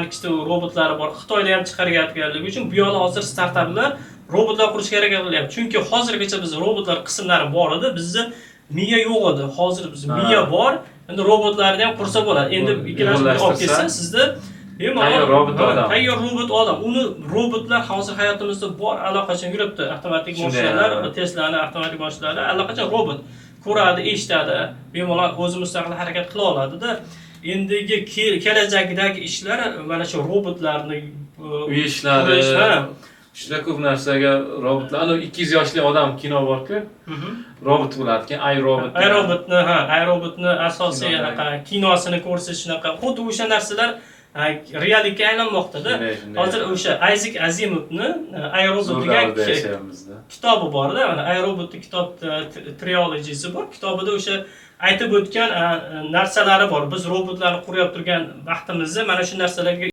ikkita robotlari bor. Xitoyda ham chiqarayotganligi uchun bu yoqda hozir startaplar robotlar qurishga harakat qilyapti. Chunki hozirgacha biz robotlar qismlari bor edi, bizda miya yo'q edi. Hozir biz miya bor. Endi robotlarni ham qursa bo'ladi. Endi ikkalasini olib kelsa, sizda tayyor robot odam. Tayyor robot odam. Uni robotlar hozir hayotimizda bor, allaqachon yuribdi. Avtomatik mashinalar, Tesla'ning avtomatik mashinalari allaqachon robot. Ko'radi, eshitadi, bemalol o'zi mustaqil harakat qila oladi-da. Endigi kelajakdagi ishlar mana shu robotlarni uy ishlari, juda ko'p narsaga robotlar. Ana 200 yoshli odam kino bor-ku. Robot bo'ladi, keyin iRobotni asosiy kinosini ko'rsa shunaqa, xuddi o'sha narsalar reallikka aylanmoqda-da. Hozir o'sha Isaac Asimovni iRobot degan kitobi bor-da, mana iRobotning kitob trilogy'si bor. Kitobida o'sha aytib o'tgan narsalari bor. Biz robotlarni qurib turgan vaqtimizda mana shu narsalarga